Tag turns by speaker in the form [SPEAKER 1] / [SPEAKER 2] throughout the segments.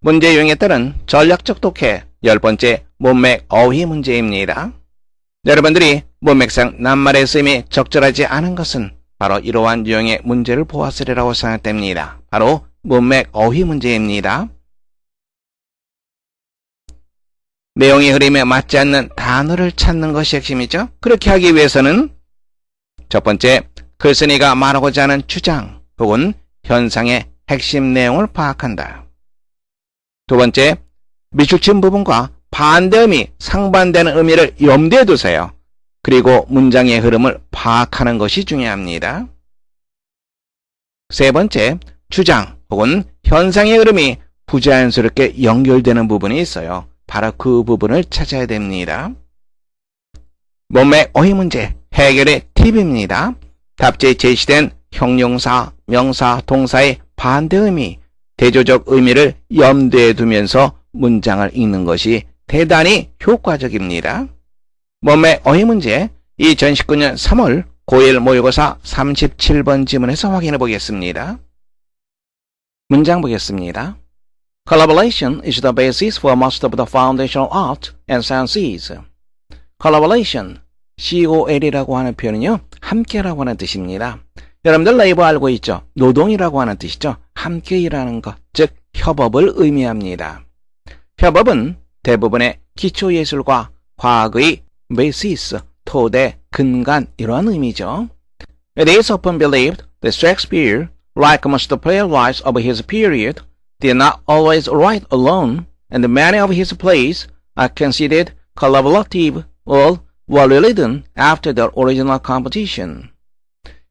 [SPEAKER 1] 문제 유형에 따른 전략적 독해 10번째 문맥 어휘 문제입니다. 여러분들이 문맥상 낱말의 쓰임이 적절하지 않은 것은 바로 이러한 유형의 문제를 보았으리라고 생각됩니다. 바로 문맥 어휘 문제입니다. 내용의 흐름에 맞지 않는 단어를 찾는 것이 핵심이죠. 그렇게 하기 위해서는 첫 번째, 글쓴이가 말하고자 하는 주장 혹은 현상의 핵심 내용을 파악한다. 두 번째, 미축진 부분과 반대음이 상반되는 의미를 염두에 두세요. 그리고 문장의 흐름을 파악하는 것이 중요합니다. 세 번째, 주장 혹은 현상의 흐름이 부자연스럽게 연결되는 부분이 있어요. 바로 그 부분을 찾아야 됩니다. 문맥 어휘 문제 해결의 팁입니다. 답지에 제시된 형용사, 명사, 동사의 반대 의미, 대조적 의미를 염두에 두면서 문장을 읽는 것이 대단히 효과적입니다. 문맥 어휘 문제 2019년 3월 고1 모의고사 37번 지문에서 확인해 보겠습니다. 문장 보겠습니다. Collaboration is the basis for most of the foundational art and sciences. Collaboration, COL이라고 하는 표현은요, 함께라고 하는 뜻입니다. 여러분들 네이버 알고 있죠? 노동이라고 하는 뜻이죠. 함께 일하는 것, 즉 협업을 의미합니다. 협업은 대부분의 기초예술과 과학의 basis, 토대, 근간 이러한 의미죠. It is often believed that Shakespeare, like most playwrights of his period, did not always write alone, and many of his plays are considered collaborative or were rewritten after their original composition.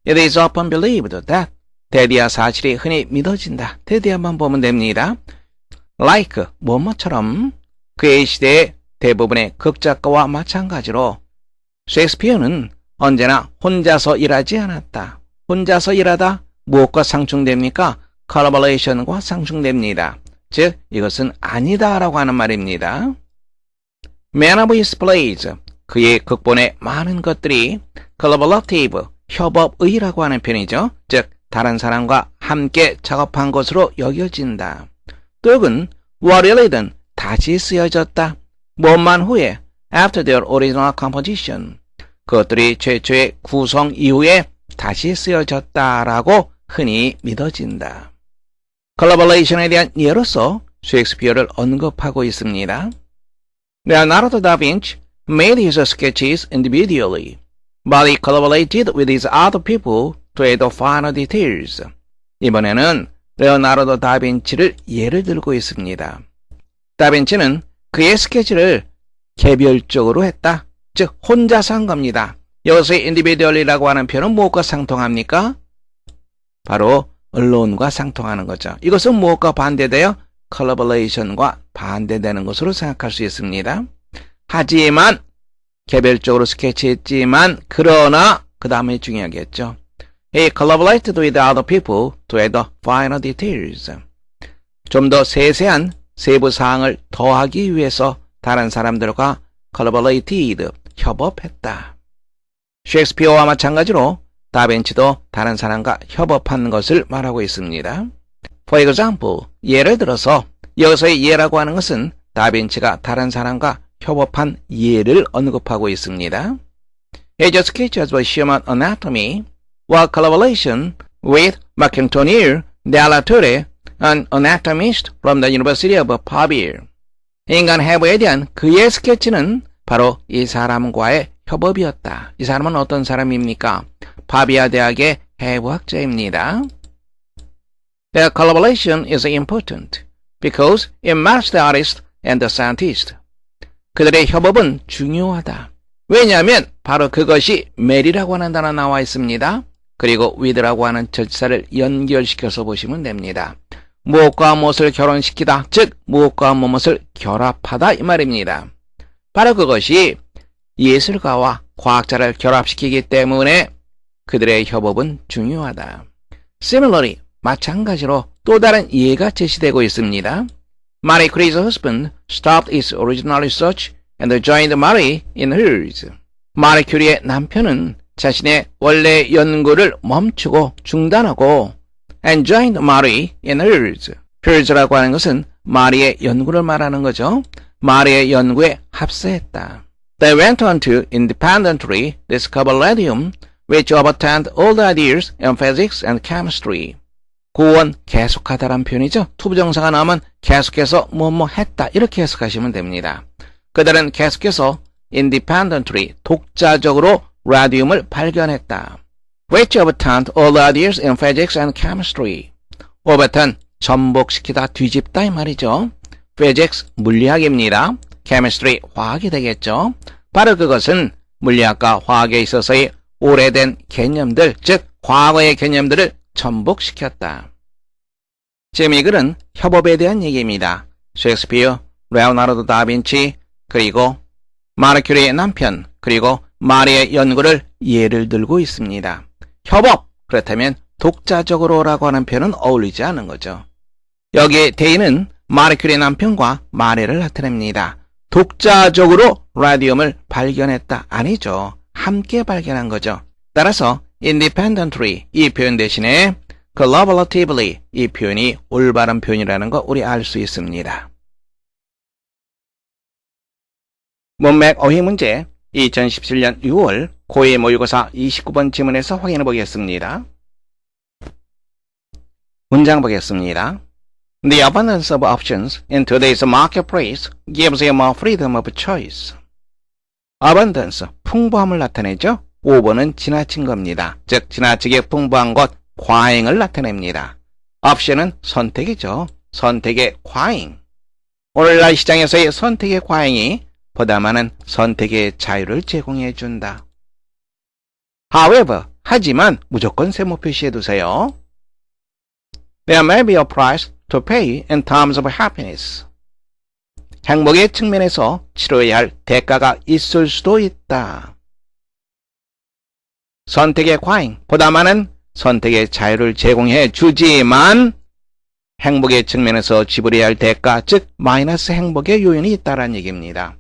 [SPEAKER 1] It is often believed that 대디어 사실이 흔히 믿어진다. 대디어만 보면 됩니다. Like, 뭐뭐처럼 그의 시대의 대부분의 극작가와 마찬가지로 셰익스피어는 언제나 혼자서 일하지 않았다. 혼자서 일하다 무엇과 상충됩니까? collaboration과 상충됩니다. 즉 이것은 아니다라고 하는 말입니다. Many of his plays, 그의 극본의 많은 것들이 collaborative, 협업의라고 하는 편이죠. 즉 다른 사람과 함께 작업한 것으로 여겨진다. 또는 were rewritten, 다시 쓰여졌다. 무엇만 후에 after their original composition, 그것들이 최초의 구성 이후에 다시 쓰여졌다라고 흔히 믿어진다. 콜라보레이션에 대한 예로서 셰익스피어를 언급하고 있습니다. Leonardo da Vinci made his sketches individually, but he collaborated with his other people to add finer details. 이번에는 레오나르도 다빈치를 예를 들고 있습니다. 다빈치는 그의 스케치를 개별적으로 했다. 즉 혼자서 한 겁니다. 여기서의 individual이라고 하는 표현은 무엇과 상통합니까? 바로 allone과 상통하는 거죠. 이것은 무엇과 반대돼요? collaboration과 반대되는 것으로 생각할 수 있습니다. 하지만 개별적으로 스케치했지만 그러나 그 다음에 중요하겠죠. He collaborated with other people to add finer details. 좀 더 세세한 세부 사항을 더하기 위해서 다른 사람들과 collaborated, 협업했다. 셰익스피어와 마찬가지로 다빈치도 다른 사람과 협업한 것을 말하고 있습니다. For example, 예를 들어서 여기서의 예라고 하는 것은 다빈치가 다른 사람과 협업한 예를 언급하고 있습니다. His sketches of human anatomy were collaboration with Marc-Antoine de la Tour, an anatomist from the University of Pavia. 인간 해부에 대한 그의 스케치는 바로 이 사람과의 협업이었다. 이 사람은 어떤 사람입니까? 파비아 대학의 해부학자입니다. Their collaboration is important because it matches the artist and the scientist. 그들의 협업은 중요하다. 왜냐하면 바로 그것이 marry라고 하는 단어 나와 있습니다. 그리고 with라고 하는 절사를 연결시켜서 보시면 됩니다. 무엇과 무엇을 결혼시키다, 즉 무엇과 무엇을 결합하다 이 말입니다. 바로 그것이 예술가와 과학자를 결합시키기 때문에 그들의 협업은 중요하다. Similarly, 마찬가지로 또 다른 예가 제시되고 있습니다. Marie Curie's husband stopped his original research and joined Marie in hers. 마리 큐리의 남편은 자신의 원래 연구를 멈추고 중단하고 and joined Marie in hers. hers라고 하는 것은 마리의 연구를 말하는 거죠. 마리의 연구에 합세했다. They went on to independently discover radium, which overturned all the ideas in physics and chemistry. 구원 계속하다란 표현이죠. 투부정사가 나오면 계속해서 뭐뭐 했다 이렇게 해석하시면 됩니다. 그들은 계속해서 independently 독자적으로 라디움을 발견했다. Which overturned all the ideas in physics and chemistry. overturn 전복시키다 뒤집다 이 말이죠. physics 물리학입니다. chemistry 화학이 되겠죠. 바로 그것은 물리학과 화학에 있어서의 오래된 개념들, 즉 과거의 개념들을 전복시켰다. 지금 이 글은 협업에 대한 얘기입니다. 셰익스피어, 레오나르도 다빈치, 그리고 마리 큐리의 남편, 그리고 마리의 연구를 예를 들고 있습니다. 협업, 그렇다면 독자적으로라고 하는 표현은 어울리지 않은 거죠. 여기에 대인은 마리 큐리의 남편과 마리를 나타냅니다. 독자적으로 라디움을 발견했다 아니죠. 함께 발견한 거죠. 따라서 independently 이 표현 대신에 collaboratively 이 표현이 올바른 표현이라는 거 우리 알 수 있습니다. 문맥 어휘 문제 2017년 6월 고2 모의고사 29번 지문에서 확인해 보겠습니다. 문장 보겠습니다. The abundance of options in today's marketplace gives you more freedom of choice. abundance, 풍부함을 나타내죠. 5번은 지나친 겁니다. 즉 지나치게 풍부한 것, 과잉을 나타냅니다. option은 선택이죠. 선택의 과잉. 오늘날 시장에서의 선택의 과잉이 보다 많은 선택의 자유를 제공해 준다. However, 하지만 무조건 세모 표시해 두세요. There may be a price to pay in terms of happiness. 행복의 측면에서 치러야 할 대가가 있을 수도 있다. 선택의 과잉, 보다 많은 선택의 자유를 제공해 주지만 행복의 측면에서 지불해야 할 대가, 즉 마이너스 행복의 요인이 있다는 얘기입니다.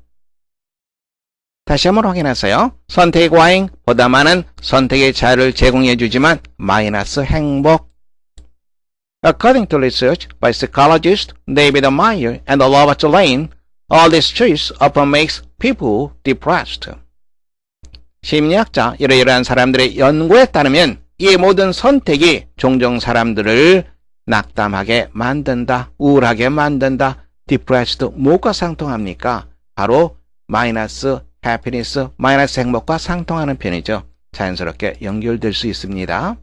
[SPEAKER 1] 다시 한번 확인하세요. 선택의 과잉, 보다 많은 선택의 자유를 제공해 주지만 마이너스 행복. According to research by psychologists David Meyer and Robert Lane, all this choice often makes people depressed. 심리학자 이러이러한 사람들의 연구에 따르면 이 모든 선택이 종종 사람들을 낙담하게 만든다, 우울하게 만든다. depressed 뭐가 상통합니까? 바로 마이너스 happiness, 마이너스 행복과 상통하는 편이죠. 자연스럽게 연결될 수 있습니다.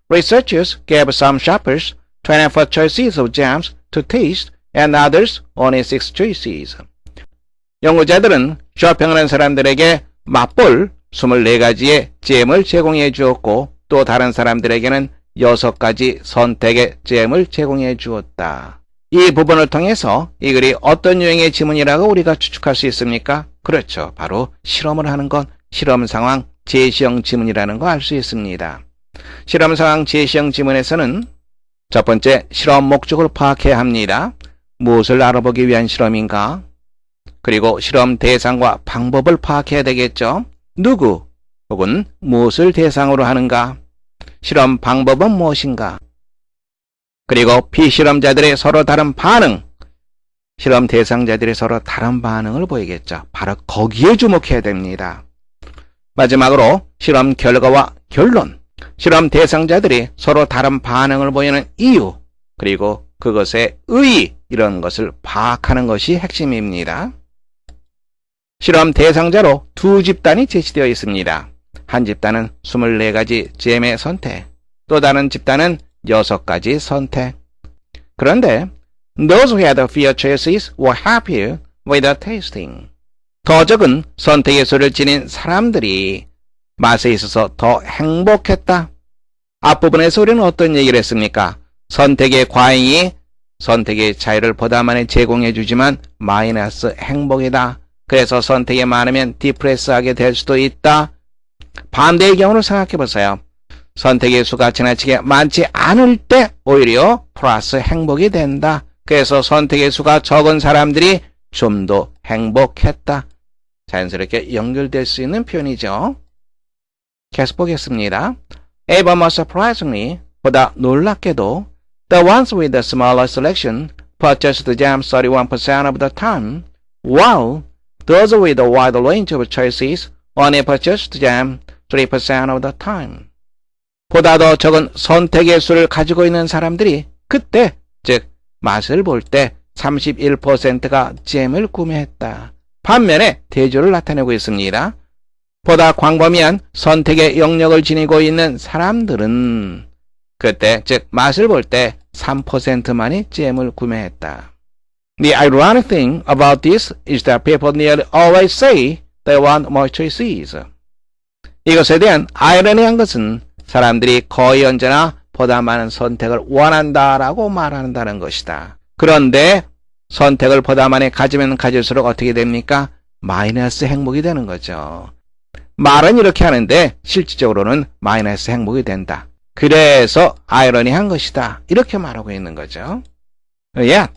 [SPEAKER 1] Researchers gave some shoppers 24 choices of jams to taste and others only 6 choices. 연구자들은 쇼핑을 한 사람들에게 맛볼 24가지의 잼을 제공해 주었고 또 다른 사람들에게는 6가지 선택의 잼을 제공해 주었다. 이 부분을 통해서 이 글이 어떤 유형의 지문이라고 우리가 추측할 수 있습니까? 그렇죠. 바로 실험을 하는 것, 실험 상황 제시형 지문이라는 거 알 수 있습니다. 실험 상황 제시형 지문에서는 첫 번째, 실험 목적을 파악해야 합니다. 무엇을 알아보기 위한 실험인가? 그리고 실험 대상과 방법을 파악해야 되겠죠. 누구 혹은 무엇을 대상으로 하는가? 실험 방법은 무엇인가? 그리고 피실험자들의 서로 다른 반응, 실험 대상자들의 서로 다른 반응을 보이겠죠. 바로 거기에 주목해야 됩니다. 마지막으로 실험 결과와 결론, 실험 대상자들이 서로 다른 반응을 보이는 이유, 그리고 그것의 의의, 이런 것을 파악하는 것이 핵심입니다. 실험 대상자로 두 집단이 제시되어 있습니다. 한 집단은 24가지 잼의 선택, 또 다른 집단은 6가지 선택. 그런데 those who had fewer choices were happier with the tasting. 더 적은 선택의 수를 지닌 사람들이 맛에 있어서 더 행복했다. 앞부분에서 우리는 어떤 얘기를 했습니까? 선택의 과잉이 선택의 자유를 보다 많이 제공해 주지만 마이너스 행복이다. 그래서 선택이 많으면 디프레스하게 될 수도 있다. 반대의 경우를 생각해 보세요. 선택의 수가 지나치게 많지 않을 때 오히려 플러스 행복이 된다. 그래서 선택의 수가 적은 사람들이 좀 더 행복했다. 자연스럽게 연결될 수 있는 표현이죠. 계속 보겠습니다. Even more surprisingly, 보다 놀랍게도 The ones with the smaller selection purchase the jam 31% of the time, while those with a wide range of choices only purchase the jam 3% of the time. 보다 더 적은 선택의 수를 가지고 있는 사람들이 그때, 즉 맛을 볼 때 31%가 잼을 구매했다. 반면에 대조를 나타내고 있습니다. 보다 광범위한 선택의 영역을 지니고 있는 사람들은 그때, 즉 맛을 볼 때 3%만이 잼을 구매했다. The ironic thing about this is that people nearly always say they want more choices. 이것에 대한 아이러니한 것은 사람들이 거의 언제나 보다 많은 선택을 원한다라고 말한다는 것이다. 그런데 선택을 보다 많이 가지면 가질수록 어떻게 됩니까? 마이너스 행복이 되는 거죠. 말은 이렇게 하는데 실질적으로는 마이너스 행복이 된다. 그래서 아이러니한 것이다. 이렇게 말하고 있는 거죠. Yet,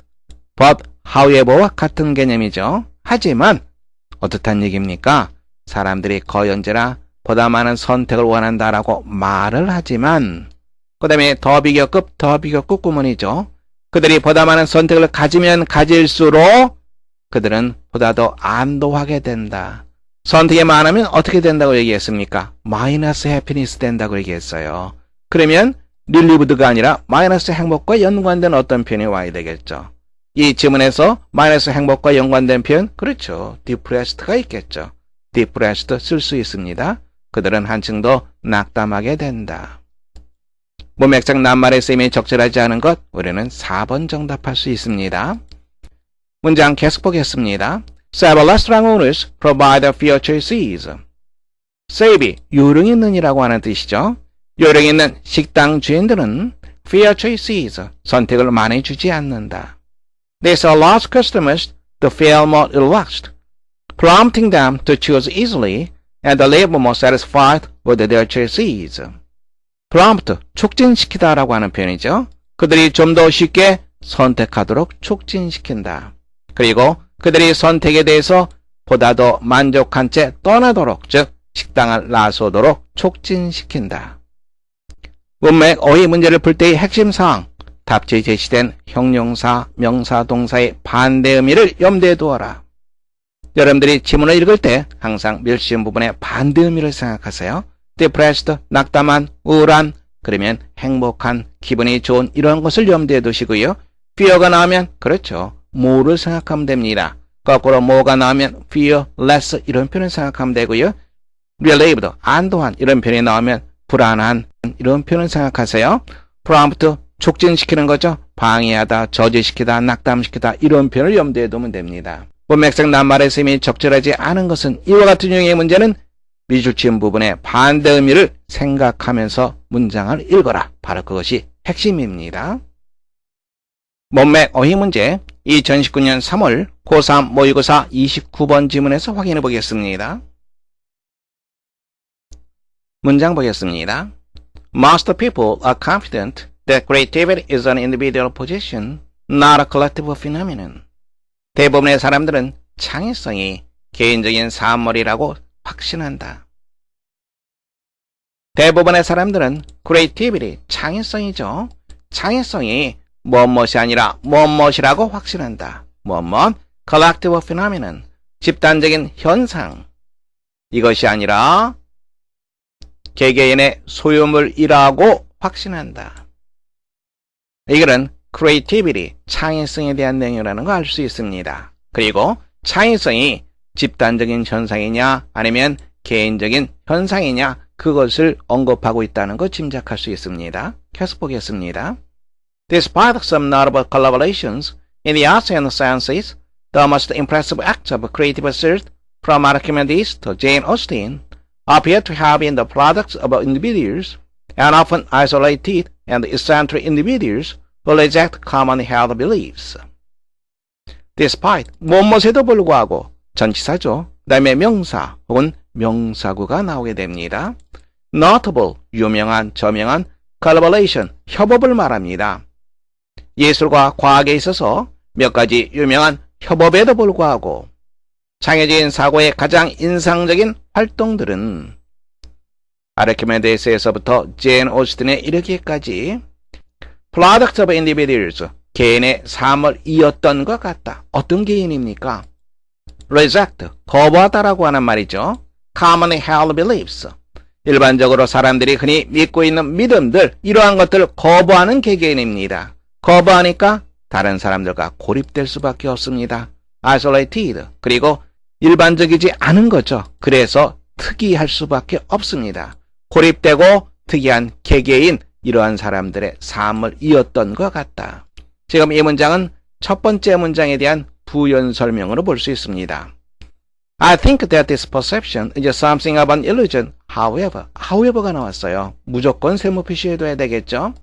[SPEAKER 1] but, however와 같은 개념이죠. 하지만 어떻단 얘기입니까? 사람들이 거의 언제나 보다 많은 선택을 원한다라고 말을 하지만 그 다음에 더 비교급 구문이죠. 그들이 보다 많은 선택을 가지면 가질수록 그들은 보다 더 안도하게 된다. 선택이 많으면 어떻게 된다고 얘기했습니까? 마이너스 해피니스 된다고 얘기했어요. 그러면 릴리브드가 아니라 마이너스 행복과 연관된 어떤 표현이 와야 되겠죠. 이 지문에서 마이너스 행복과 연관된 표현, 그렇죠. depressed가 있겠죠. depressed 쓸 수 있습니다. 그들은 한층 더 낙담하게 된다. 문맥상 낱말의 쓰임이 적절하지 않은 것, 우리는 4번 정답할 수 있습니다. 문장 계속 보겠습니다. Several restaurant owners provide fewer choices. 세이비, 요령 있는 이라고 하는 뜻이죠. 요령 있는 식당 주인들은 fewer choices, 선택을 많이 주지 않는다. This allows customers to feel more relaxed, prompting them to choose easily and live more satisfied with their choices. prompt, 촉진시키다라고 하는 표현이죠. 그들이 좀 더 쉽게 선택하도록 촉진시킨다. 그리고 그들이 선택에 대해서 보다 더 만족한 채 떠나도록, 즉 식당을 나서도록 촉진시킨다. 문맥 어휘 문제를 풀 때의 핵심 사항, 답지에 제시된 형용사, 명사, 동사의 반대 의미를 염두에 두어라. 여러분들이 지문을 읽을 때 항상 멸시음 부분의 반대 의미를 생각하세요. depressed, 낙담한, 우울한, 그러면 행복한, 기분이 좋은 이런 것을 염두에 두시고요. fear가 나오면 그렇죠. more를 생각하면 됩니다. 거꾸로 more가 나오면 fear, less 이런 표현을 생각하면 되고요. relieved, 안도한 이런 표현이 나오면 불안한 이런 표현을 생각하세요. prompt, 촉진시키는 거죠. 방해하다, 저지시키다, 낙담시키다 이런 표현을 염두에 두면 됩니다. 문맥상 낱말의 쓰임이 적절하지 않은 것은 이와 같은 유형의 문제는 미줄지음 부분의 반대 의미를 생각하면서 문장을 읽어라. 바로 그것이 핵심입니다. 문맥 어휘 문제 2019년 3월 고3 모의고사 29번 지문에서 확인해 보겠습니다. 문장 보겠습니다. Most people are confident that creativity is an individual position, not a collective phenomenon. 대부분의 사람들은 창의성이 개인적인 산물이라고 확신한다. 대부분의 사람들은 creativity, 창의성이죠. 창의성이 무엇이 아니라 무엇이라고 확신한다. 무엇, collective phenomenon, 집단적인 현상. 이것이 아니라 개개인의 소유물이라고 확신한다. 이거는 creativity, 창의성에 대한 내용이라는 걸 알 수 있습니다. 그리고 창의성이 집단적인 현상이냐 아니면 개인적인 현상이냐 그것을 언급하고 있다는 걸 짐작할 수 있습니다. 계속 보겠습니다. Despite some notable collaborations in the arts and sciences, the most impressive acts of creative research from Archimedes to Jane Austen appear to have been the products of individuals, and often isolated and eccentric individuals who reject commonly held beliefs. Despite, 무엇에도 불구하고, 전치사죠. 그 다음에 명사 혹은 명사구가 나오게 됩니다. Notable, 유명한, 저명한, collaboration, 협업을 말합니다. 예술과 과학에 있어서 몇 가지 유명한 협업에도 불구하고 창의적인 사고의 가장 인상적인 활동들은 아르키메데스에서부터 제인 오스틴에 이르기까지 Products of individuals, 개인의 삶을 이었던 것 같다. 어떤 개인입니까? reject, 거부하다라고 하는 말이죠. commonly held beliefs, 일반적으로 사람들이 흔히 믿고 있는 믿음들, 이러한 것들을 거부하는 개개인입니다. 거부하니까 다른 사람들과 고립될 수밖에 없습니다. isolated, 그리고 일반적이지 않은 거죠. 그래서 특이할 수밖에 없습니다. 고립되고 특이한 개개인, 이러한 사람들의 삶을 이었던 것 같다. 지금 이 문장은 첫 번째 문장에 대한 부연 설명으로 볼 수 있습니다. I think that this perception is something of an illusion. however가 나왔어요. 무조건 세모 표시해둬야 되겠죠.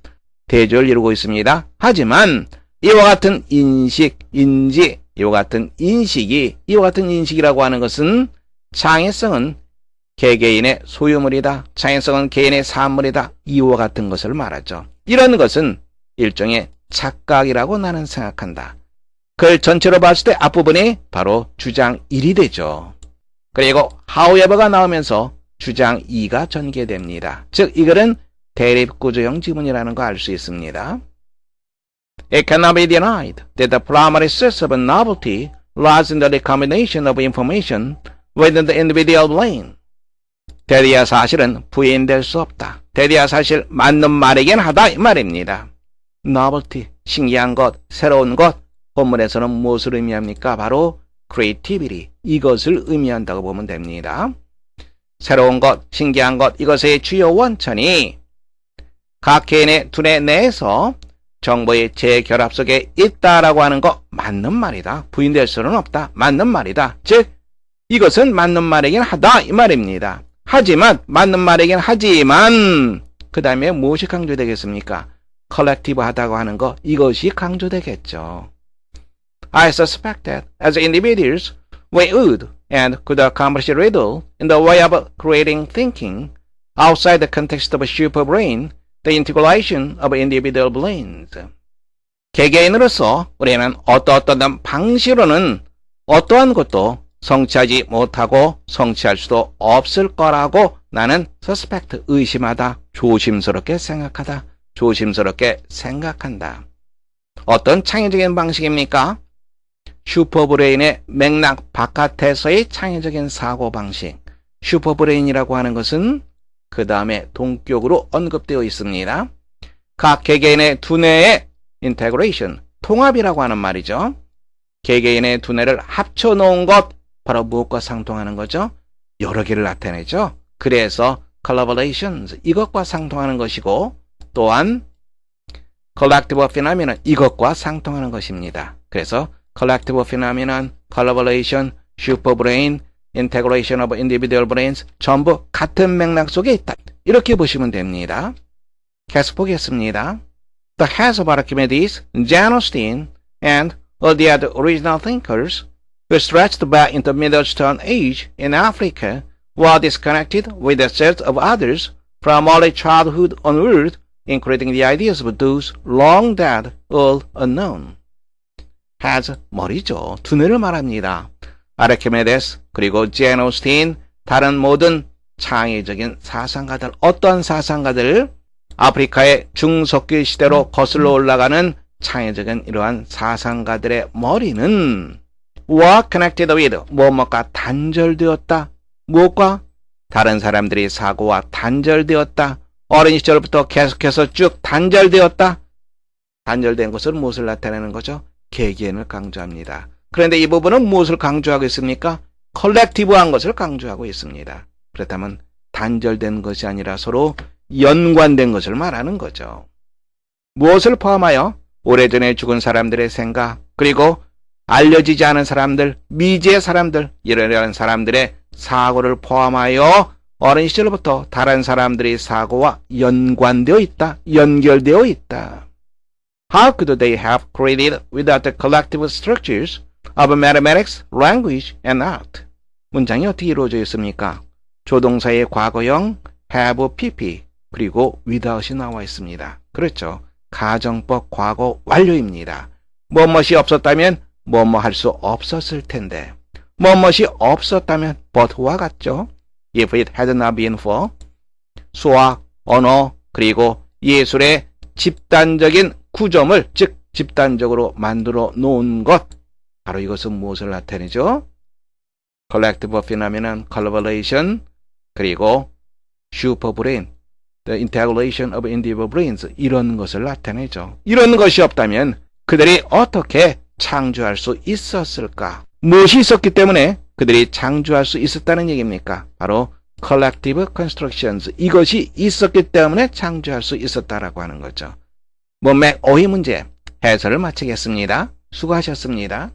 [SPEAKER 1] 대조를 이루고 있습니다. 하지만 이와 같은 인식, 인지, 이와 같은 인식이, 이와 같은 인식이라고 하는 것은 창의성은 개개인의 소유물이다. 창의성은 개인의 산물이다. 이와 같은 것을 말하죠. 이런 것은 일종의 착각이라고 나는 생각한다. 글 전체로 봤을 때 앞부분이 바로 주장 1이 되죠. 그리고 however가 나오면서 주장 2가 전개됩니다. 즉 이 글은 대립구조형 지문이라는 거 알 수 있습니다. It cannot be denied that the primary source of novelty lies in the recombination of information within the individual brain. 대리야 사실은 부인될 수 없다. 대리야 사실 맞는 말이긴 하다 이 말입니다. novelty, 신기한 것, 새로운 것, 본문에서는 무엇을 의미합니까? 바로 creativity, 이것을 의미한다고 보면 됩니다. 새로운 것, 신기한 것, 이것의 주요 원천이 각 개인의 두뇌 내에서 정보의 재결합 속에 있다라고 하는 거 맞는 말이다. 부인될 수는 없다. 맞는 말이다. 즉 이것은 맞는 말이긴 하다 이 말입니다. 하지만 맞는 말이긴 하지만 그 다음에 무엇이 강조되겠습니까? 컬렉티브 하다고 하는 거 이것이 강조되겠죠. I suspect that as individuals we would and could accomplish little in the way of creating thinking outside the context of a superbrain, the integration of individual brains. 개개인으로서 우리는 어떠한 방식으로는 어떠한 것도 성취하지 못하고 성취할 수도 없을 거라고 나는 suspect, 의심하다, 조심스럽게 생각하다, 조심스럽게 생각한다. 어떤 창의적인 방식입니까? 슈퍼브레인의 맥락 바깥에서의 창의적인 사고방식. 슈퍼브레인이라고 하는 것은 그 다음에 동격으로 언급되어 있습니다. 각 개개인의 두뇌의 인테그레이션, 통합이라고 하는 말이죠. 개개인의 두뇌를 합쳐놓은 것, 바로 무엇과 상통하는 거죠? 여러 개를 나타내죠. 그래서 collaborations, 이것과 상통하는 것이고 또한 collective phenomenon, 이것과 상통하는 것입니다. 그래서 collective phenomenon, collaboration, superbrain, integration of individual brains 전부 같은 맥락 속에 있다. 이렇게 보시면 됩니다. 계속 보겠습니다. The heads of Archimedes, Jane Austen, and all the other original thinkers who stretched back into the Middle Stone Age in Africa were disconnected with the sets of others from early childhood onward, including the ideas of those long dead, all unknown. has, 머리죠. 두뇌를 말합니다. 아르키메데스, 그리고 제인 오스틴, 다른 모든 창의적인 사상가들, 어떠한 사상가들, 아프리카의 중석기 시대로 거슬러 올라가는 창의적인 이러한 사상가들의 머리는 were connected with, 무엇과 단절되었다. 무엇과? 다른 사람들이 사고와 단절되었다. 어린 시절부터 계속해서 쭉 단절되었다. 단절된 것은 무엇을 나타내는 거죠? 개개인을 강조합니다. 그런데 이 부분은 무엇을 강조하고 있습니까? 컬렉티브한 것을 강조하고 있습니다. 그렇다면 단절된 것이 아니라 서로 연관된 것을 말하는 거죠. 무엇을 포함하여? 오래전에 죽은 사람들의 생각, 그리고 알려지지 않은 사람들, 미지의 사람들, 이런 사람들의 사고를 포함하여 어린 시절부터 다른 사람들의 사고와 연관되어 있다, 연결되어 있다. How could they have created without the collective structures of mathematics, language, and art? 문장이 어떻게 이루어져 있습니까? 조동사의 과거형 have, pp, 그리고 without이 나와 있습니다. 그렇죠. 가정법 과거 완료입니다. 뭐뭇이 없었다면 뭐뭐 할 수 없었을 텐데, 뭐뭇이 없었다면 but와 같죠. If it had not been for 수학, 언어, 그리고 예술의 집단적인 구조물, 즉 집단적으로 만들어 놓은 것, 바로 이것은 무엇을 나타내죠? collective phenomenon, collaboration, 그리고 superbrain, the integration of individual brains, 이런 것을 나타내죠. 이런 것이 없다면 그들이 어떻게 창조할 수 있었을까? 무엇이 있었기 때문에 그들이 창조할 수 있었다는 얘기입니까? 바로 collective constructions, 이것이 있었기 때문에 창조할 수 있었다라고 하는 거죠. 문맥 5의 문제 해설을 마치겠습니다. 수고하셨습니다.